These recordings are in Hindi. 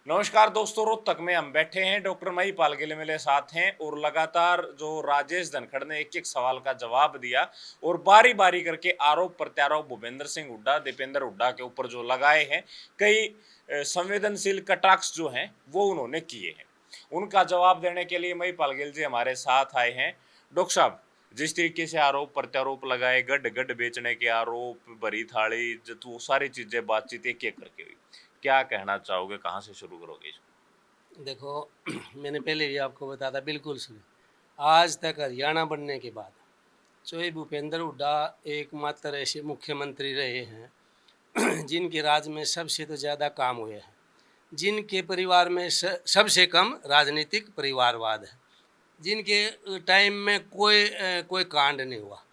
नमस्कार दोस्तों, रोहतक में हम बैठे हैं। डॉक्टर महिपाल गिल मेरे साथ हैं और लगातार जो राजेश धनखड़ ने एक एक सवाल का जवाब दिया और बारी बारी करके आरोप प्रत्यारोप भूपेंद्र सिंह हुड्डा, दीपेंद्र हुड्डा के ऊपर जो लगाए हैं, कई संवेदनशील कटाक्ष जो हैं वो उन्होंने किए हैं। उनका जवाब देने के लिए महिपाल गिल जी हमारे साथ आए हैं। डॉक्टर साहब, जिस तरीके से आरोप प्रत्यारोप लगाए, गड्ढ गड्ढ बेचने के आरोप, भरी थाली, जो सारी चीजें बातचीत एक एक करके हुई, क्या कहना चाहोगे, कहाँ से शुरू करोगे इसको? देखो मैंने पहले भी आपको बताया था, बिल्कुल सुने। आज तक हरियाणा बनने के बाद चाहे भूपेंद्र हुड्डा एकमात्र ऐसे मुख्यमंत्री रहे हैं जिनके राज में सबसे तो ज़्यादा काम हुए हैं, जिनके परिवार में सबसे कम राजनीतिक परिवारवाद है, जिनके टाइम में कोई कांड नहीं हुआ।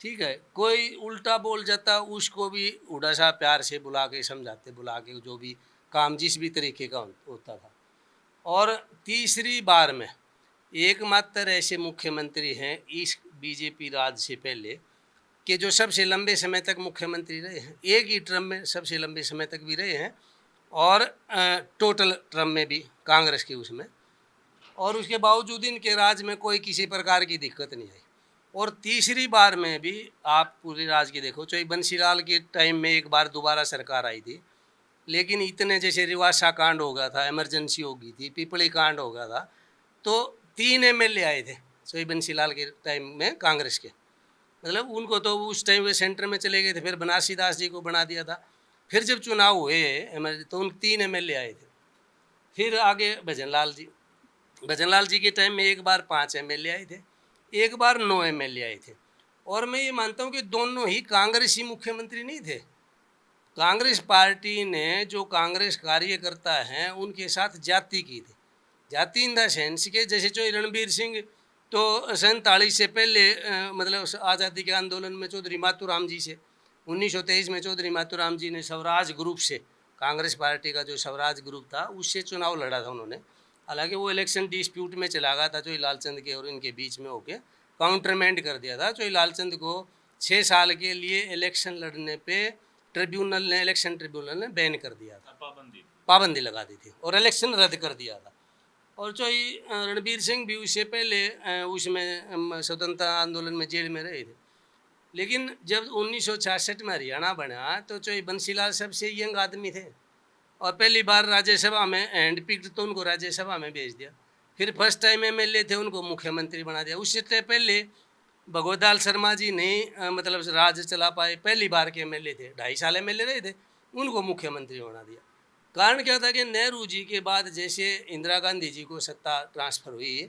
ठीक है, कोई उल्टा बोल जाता उसको भी हुड्डा साहब प्यार से बुला के समझाते, बुला के जो भी काम जिस भी तरीके का होता था। और तीसरी बार में एकमात्र ऐसे मुख्यमंत्री हैं इस बीजेपी राज से पहले कि जो सबसे लंबे समय तक मुख्यमंत्री रहे हैं, एक ही टर्म में सबसे लंबे समय तक भी रहे हैं और टोटल टर्म में भी कांग्रेस के उसमें, और उसके बावजूद इनके राज में कोई किसी प्रकार की दिक्कत नहीं आई। और तीसरी बार में भी आप पूरे राज की देखो, चाहे बंसीलाल के टाइम में एक बार दोबारा सरकार आई थी, लेकिन इतने जैसे रिवासा कांड हो गया था, इमरजेंसी हो गई थी, पिपली कांड हो गया था, तो 3 एमएलए आए थे सोई बंसीलाल के टाइम में कांग्रेस के। मतलब उनको तो उस टाइम वे सेंटर में चले गए थे, फिर बनारसी दास जी को बना दिया था। फिर जब चुनाव हुए तो उन 3 एमएलए आए थे। फिर आगे भजन लाल जी के टाइम में एक बार 5 एमएलए आए थे, एक बार 9 एमएलए आए थे। और मैं ये मानता हूँ कि दोनों ही कांग्रेसी मुख्यमंत्री नहीं थे। कांग्रेस पार्टी ने जो कांग्रेस कार्यकर्ता हैं उनके साथ जाति की थी, जाति इन द सेंस के जैसे जो रणबीर सिंह तो 47 से पहले मतलब आज़ादी के आंदोलन में चौधरी मातूराम जी से 1923 में चौधरी मातूराम जी ने स्वराज ग्रुप से, कांग्रेस पार्टी का जो स्वराज ग्रुप था उससे चुनाव लड़ा था उन्होंने। हालांकि वो इलेक्शन डिस्प्यूट में चला गया था, जो लालचंद के और इनके बीच में होके काउंटरमेंट कर दिया था। जो लालचंद को 6 साल के लिए इलेक्शन लड़ने पे इलेक्शन ट्रिब्यूनल ने बैन कर दिया था, पाबंदी लगा दी थी और इलेक्शन रद्द कर दिया था। और जो रणबीर सिंह भी उससे पहले उसमें स्वतंत्रता आंदोलन में जेल में रहे थे। लेकिन जब 1966 में हरियाणा बना तो जो बंसीलाल सबसे यंग आदमी थे और पहली बार राज्यसभा में हैंड पिक्ड, तो उनको राज्यसभा में भेज दिया। फिर फर्स्ट टाइम एमएलए थे, उनको मुख्यमंत्री बना दिया। उससे पहले भगवतलाल शर्मा जी नहीं मतलब राज चला पाए, पहली बार के एमएलए थे, 2.5 साल एमएलए रहे थे, उनको मुख्यमंत्री बना दिया। कारण क्या था कि नेहरू जी के बाद जैसे इंदिरा गांधी जी को सत्ता ट्रांसफ़र हुई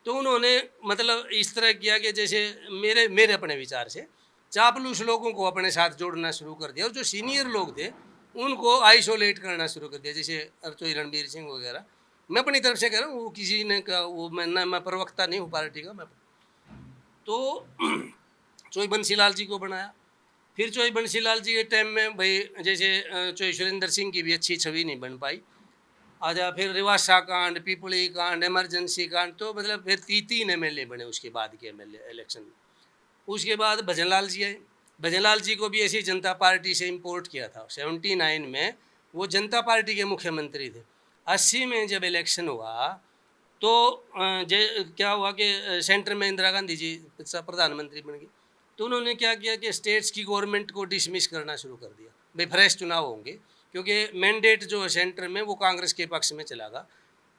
तो उन्होंने मतलब इस तरह किया कि जैसे मेरे मेरे अपने विचार से चापलूस लोगों को अपने साथ जोड़ना शुरू कर दिया और जो सीनियर लोग थे उनको आइसोलेट करना शुरू कर दिया, जैसे अर्चोई रणबीर सिंह वगैरह। मैं अपनी तरफ से कह रहा हूँ, वो किसी ने का वो मैं प्रवक्ता नहीं हूँ पार्टी का। मैं तो चोई बंसीलाल जी को बनाया। फिर चोई बंसीलाल जी के टाइम में भाई जैसे चोई सुरेंद्र सिंह की भी अच्छी छवि नहीं बन पाई। आजा फिर रिवासा कांड, पिपली कांड, इमरजेंसी कांड, तो मतलब फिर 3 एमएलए बने उसके बाद के एमएलए इलेक्शन में। उसके बाद भजनलाल जी आए। भजनलाल जी को भी ऐसी जनता पार्टी से इम्पोर्ट किया था। 79 में वो जनता पार्टी के मुख्यमंत्री थे। 80 में जब इलेक्शन हुआ तो क्या हुआ कि सेंटर में इंदिरा गांधी जी प्रधानमंत्री बन गई। तो उन्होंने क्या किया कि स्टेट्स की गवर्नमेंट को डिसमिस करना शुरू कर दिया, भाई फ्रेश चुनाव होंगे, क्योंकि मैंडेट जो है सेंटर में वो कांग्रेस के पक्ष में चला गया।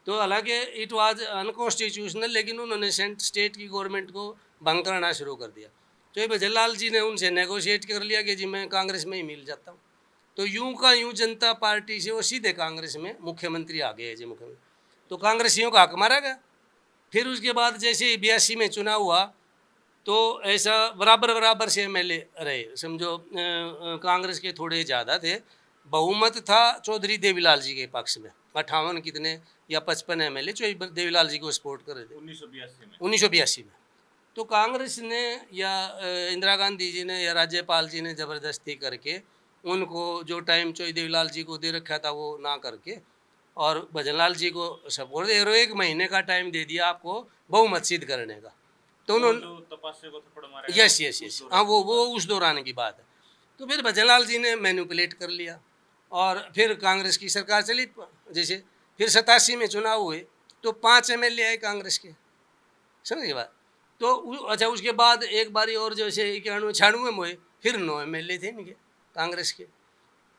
तो हालांकि इट वाज अनकॉन्स्टिट्यूशनल, लेकिन उन्होंने स्टेट की गवर्नमेंट को भंग करना शुरू कर दिया। तो ये भजनलाल जी ने उनसे नेगोशिएट कर लिया कि जी मैं कांग्रेस में ही मिल जाता हूँ। तो यूं का यूं जनता पार्टी से वो सीधे कांग्रेस में मुख्यमंत्री आ गए जी, मुख्यमंत्री। तो कांग्रेसियों का हक मारा गया। फिर उसके बाद जैसे 82 में चुनाव हुआ तो ऐसा बराबर बराबर से एमएलए रहे, समझो कांग्रेस के थोड़े ज़्यादा थे। बहुमत था चौधरी देवीलाल जी के पक्ष में, 58 कितने या 55 एमएलए जो देवीलाल जी को सपोर्ट कर रहे थे 1982 में। तो कांग्रेस ने या इंदिरा गांधी जी ने या राज्यपाल जी ने ज़बरदस्ती करके उनको जो टाइम चौधरी देवीलाल जी को दे रखा था वो ना करके और भजनलाल जी को सपोर्ट दे, 1 महीने का टाइम दे दिया आपको बहुमत सिद्ध करने का। तो उन्होंने यस यस यस हाँ, वो उस दौरान की बात है। तो फिर भजनलाल जी ने मैनिपुलेट कर लिया और फिर कांग्रेस की सरकार चली। जैसे फिर 87 में चुनाव हुए तो 5 एमएलए आए कांग्रेस के, समझिए बात। तो अच्छा उसके बाद एक बारी और जैसे 91 96 में हुए, फिर 9 एमएलए थे इनके कांग्रेस के।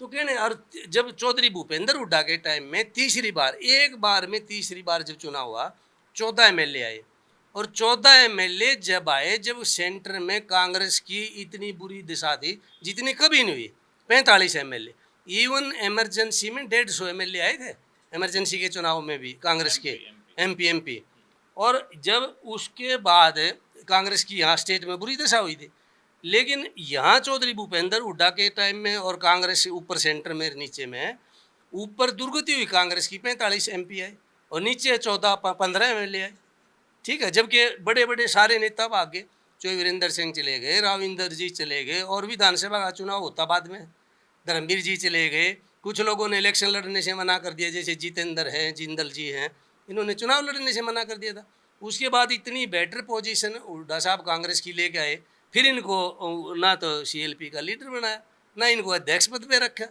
तो कहने और जब चौधरी भूपेंद्र हुड्डा के टाइम में तीसरी बार, एक बार में तीसरी बार जब चुनाव हुआ 14 एमएलए आए, और 14 एमएलए जब आए जब सेंटर में कांग्रेस की इतनी बुरी दिशा थी जितनी कभी नहीं हुई, 45 एमएलए, इवन इमरजेंसी में 150 एमएलए आए थे इमरजेंसी के चुनाव में भी कांग्रेस के, एमपी। और जब उसके बाद कांग्रेस की यहाँ स्टेट में बुरी दशा हुई थी, लेकिन यहाँ चौधरी भूपेंद्र हुड्डा के टाइम में और कांग्रेस ऊपर सेंटर में नीचे में, ऊपर दुर्गति हुई कांग्रेस की, 45 एमपी आए और नीचे 14-15 एमएलए आए, ठीक है। जबकि बड़े बड़े सारे नेता भाग गए, जो वीरेंद्र सिंह चले गए, राविंदर जी चले गए, और विधानसभा का चुनाव होता बाद में, धर्मवीर जी चले गए, कुछ लोगों ने इलेक्शन लड़ने से मना कर दिया, जैसे जितेंद्र हैं, जिंदल जी हैं, इन्होंने चुनाव लड़ने से मना कर दिया था। उसके बाद इतनी बेटर पोजीशन हुड्डा साहब कांग्रेस की लेके आए, फिर इनको ना तो सीएलपी का लीडर बनाया, ना इनको अध्यक्ष पद पे रखा,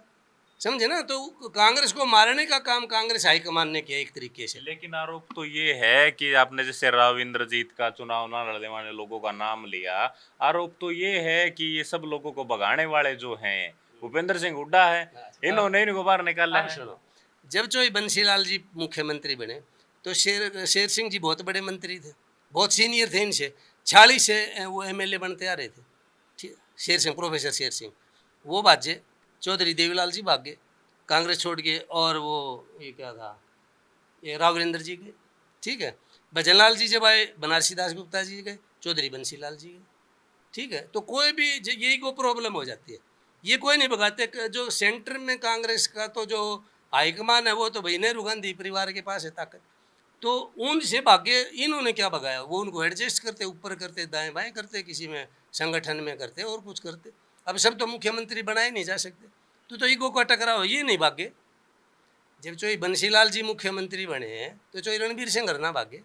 समझे ना। तो कांग्रेस को मारने का काम कांग्रेस हाईकमान ने किया एक तरीके से। लेकिन आरोप तो ये है कि आपने जैसे राव इंद्रजीत का चुनाव ना लड़ने वाले लोगों का नाम लिया, आरोप तो ये है कि ये सब लोगों को भगाने वाले जो हैं भूपेंद्र सिंह हुड्डा है, इन्होंने इनको बाहर निकाला है। सुनो, जब चोई बंसीलाल जी मुख्यमंत्री बने तो शेर सिंह जी बहुत बड़े मंत्री थे, बहुत सीनियर थे इनसे, 46 से वो एमएलए बनते आ रहे थे, ठीक। शेर सिंह, प्रोफेसर शेर सिंह, वो भाजे, चौधरी देवीलाल जी भाग गए कांग्रेस छोड़ के, और वो ये क्या था, ये राघवेंद्र जी गए, ठीक है। भजनलाल जी जब आए, बनारसी दास गुप्ता जी गए, चौधरी बंसीलाल जी गए, ठीक है। तो कोई भी यही को प्रॉब्लम हो जाती है, ये कोई नहीं भगाते। जो सेंटर में कांग्रेस का तो जो हाईकमान है वो तो भाई नेहरू गांधी परिवार के पास है ताकत, तो उनसे भाग्य इन्होंने क्या भगाया, वो उनको एडजस्ट करते, ऊपर करते, दाएं बाएं करते, किसी में संगठन में करते और कुछ करते। अब सब तो मुख्यमंत्री बनाए नहीं जा सकते, तो ईगो का टकराव, ये नहीं भाग्य। जब चोई बंसीलाल जी मुख्यमंत्री बने हैं तो चोई रणबीर सिंह ना भाग्य,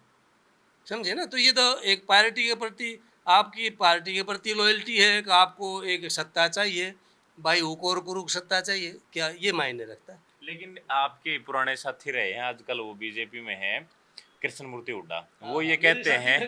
समझे ना। तो ये तो एक पार्टी के प्रति, आपकी पार्टी के प्रति लॉयल्टी है कि आपको एक सत्ता चाहिए, भाई हुकोर कुरुक सत्ता चाहिए, क्या ये मायने रखता है। लेकिन आपके पुराने साथी रहे हैं, आजकल वो बीजेपी में हैं, कृष्ण मूर्ति हुड्डा, वो ये कहते हैं,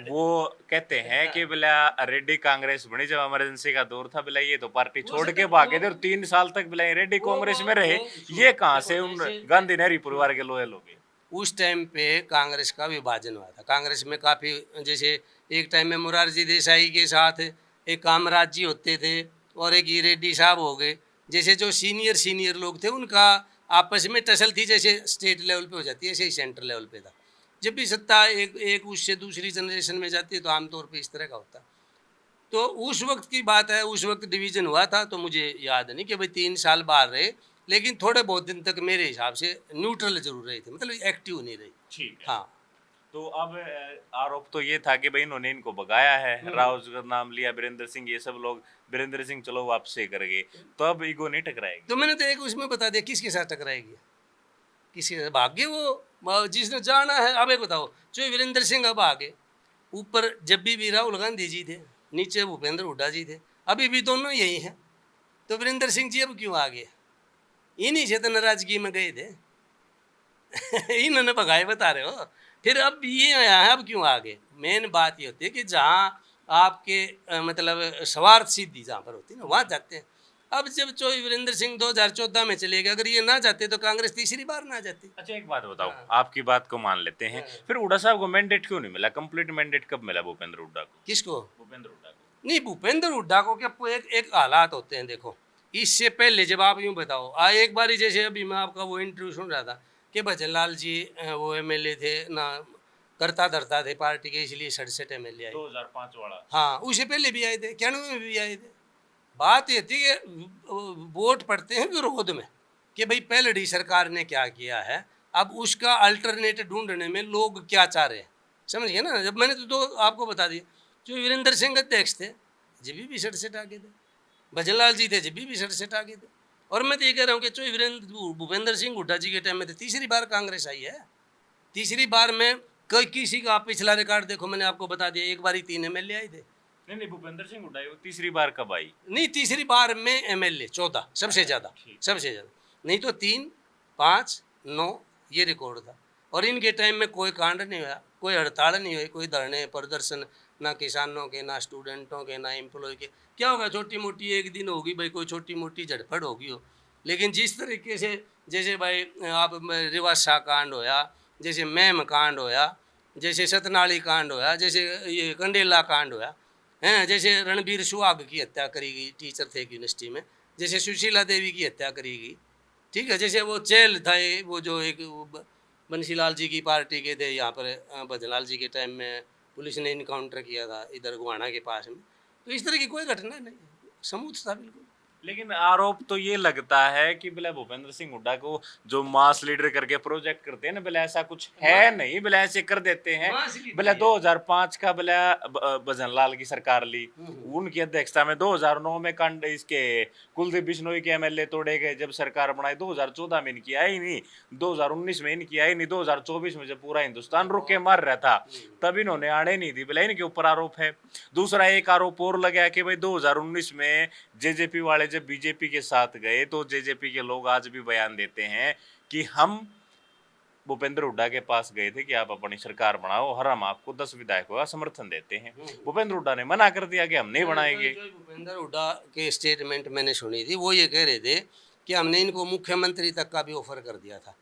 वो कहते हैं कि बोला रेड्डी कांग्रेस बनी जब इमरजेंसी का दौर था, बोला ये तो पार्टी छोड़ के भागे थे और 3 साल तक बोला रेड्डी कांग्रेस में रहे, ये कहाँ से उन गांधी नेहरू परिवार के लोयल हो गए। उस टाइम पे कांग्रेस का विभाजन हुआ था, कांग्रेस में काफ़ी, जैसे एक टाइम में मुरारजी देसाई के साथ एक कामराज जी होते थे और एक ये रेड्डी साहब हो गए, जैसे जो सीनियर लोग थे उनका आपस में टसल थी, जैसे स्टेट लेवल पे हो जाती है ऐसे ही सेंटर लेवल पे था। जब भी सत्ता एक उससे दूसरी जनरेशन में जाती है तो आमतौर पे इस तरह का होता। तो उस वक्त की बात है, उस वक्त डिवीज़न हुआ था, तो मुझे याद नहीं कि भाई 3 साल बाहर रहे, लेकिन थोड़े बहुत दिन तक मेरे हिसाब से न्यूट्रल जरूर रहे थे, मतलब एक्टिव नहीं रही। ठीक है। हाँ, तो अब आरोप तो ये था कि भाई इन्होंने इनको भगाया है, राव का नाम लिया, वीरेंद्र सिंह, ये सब लोग, वीरेंद्र सिंह चलो वापसी कर गए, तो अब ईगो नहीं टकराएगी। तो मैंने तो एक उसमें बता दिया किसके साथ टकराएगी, किसी से भाग्य, वो जिसने जाना है। अब एक बताओ, जो वीरेंद्र सिंह अब आगे, ऊपर जब भी राहुल गांधी जी थे, नीचे भूपेंद्र हुड्डा जी थे, अभी भी दोनों यही हैं, तो वीरेंद्र सिंह जी अब क्यों आगे, इन्हीं से तो नाराजगी में गए थे इन्होंने भगाए, बता रहे हो। फिर अब ये यहाँ अब क्यों आगे, मेन बात ये होती है कि जहाँ आपके मतलब स्वार्थ सिद्धि जहाँ पर होती है ना, वहाँ जाते हैं। अब जब चोई वीरेंद्र सिंह 2014 में चले गए, अगर ये ना जाते तो कांग्रेस तीसरी बार ना जाती। अच्छा एक बात बताओ, हाँ। आपकी बात को मान लेते हैं, फिर हुड्डा साहब को मैंडेट क्यों नहीं मिला, कंप्लीट मैंडेट कब मिला भूपेंद्र हुड्डा को? किसको? भूपेंद्र हुड्डा को। नहीं, भूपेंद्र हुड्डा को क्या, एक हालात होते हैं, देखो इससे पहले जब आप यूँ बताओ, एक बारी जैसे अभी मैं आपका वो इंटरव्यू सुन रहा था कि भजनलाल जी वो एमएलए थे ना, करता धरता थे पार्टी के, इसलिए 67 एमएलए आए 2005 वाला। हाँ, उससे पहले भी आए थे, 91 में भी आए थे। बात ये थी कि वोट पड़ते हैं विरोध में कि भाई पहले सरकार ने क्या किया है, अब उसका अल्टरनेट ढूंढने में लोग क्या चाह रहे हैं, समझ गए ना। जब मैंने तो 2 आपको बता दिया, जो वीरेंद्र सिंह अध्यक्ष थे जब भी 67 आगे थे, भजनलाल जी थे जब भी 67 आगे थे, और मैं तो ये कह रहा हूँ कि जो भूपेंद्र सिंह हुड्डा जी के टाइम में तो तीसरी बार कांग्रेस आई है। तीसरी बार में कोई किसी का आप पिछला रिकॉर्ड देखो, मैंने आपको बता दिया, एक बार ही 3 एमएलए आए थे। नहीं भूपेंद्र सिंह हुड्डा वो तीसरी बार कब आई? नहीं, तीसरी बार में एमएलए 14 सबसे ज़्यादा, सबसे ज़्यादा, नहीं तो 3, 5, 9, ये रिकॉर्ड था। और इनके टाइम में कोई कांड नहीं हुआ, कोई हड़ताल नहीं हुई, कोई धरने प्रदर्शन ना किसानों के, ना स्टूडेंटों के, ना एम्प्लॉय के। क्या होगा, छोटी मोटी एक दिन होगी भाई, कोई छोटी मोटी झड़पड़ होगी हो। लेकिन जिस तरीके से जैसे भाई आप रिवासा कांड होया, जैसे मैम कांड होया, जैसे सतनाली कांड होया, जैसे ये कंडेला कांड होया हैं, जैसे रणबीर सुहाग की हत्या करी गई, टीचर थे यूनिवर्सिटी में, जैसे सुशीला देवी की हत्या करी गई, ठीक है, जैसे वो चेल था वो जो एक बंसीलाल जी की पार्टी के थे यहाँ पर, भजनलाल जी के टाइम में पुलिस ने इनकाउंटर किया था इधर गुहाना के पास में। तो इस तरह की कोई घटना नहीं, समूथ था बिल्कुल। लेकिन आरोप तो ये लगता है कि बोले भूपेंद्र सिंह हुड्डा को जो मास लीडर करके प्रोजेक्ट करते हैं ना, बोले ऐसा कुछ है नहीं, बोले ऐसे कर देते हैं। मास लीडर बोले ही है। 2005 का बोले भजनलाल की सरकार ली, उनकी अध्यक्षता में 2009 में कांड इसके कुलदीप बिश्नोई के एमएलए तोड़े गए। जब सरकार बनाई 2014 में इनकी आई नहीं, 2019 में इनकी आई नहीं, 2024 में जब पूरा हिंदुस्तान रुक के मार रहा था तब इन्होंने आड़े नहीं दी, बोले इनके ऊपर आरोप है। दूसरा एक आरोप और लगा कि भाई 2019 में जेजेपी वाले जब बीजेपी के साथ गए तो जेजेपी के लोग आज भी बयान देते हैं कि हम भूपेंद्र हुड्डा के पास गए थे कि आप अपनी सरकार बनाओ और हम आपको 10 विधायकों का समर्थन देते हैं। भूपेंद्र हुड्डा ने मना कर दिया कि हम नहीं बनाएंगे। जो भूपेंद्र हुड्डा के स्टेटमेंट मैंने सुनी थी, वो ये कह रहे थे कि हमने इनको मुख्यमंत्री तक का भी ऑफर कर दिया था,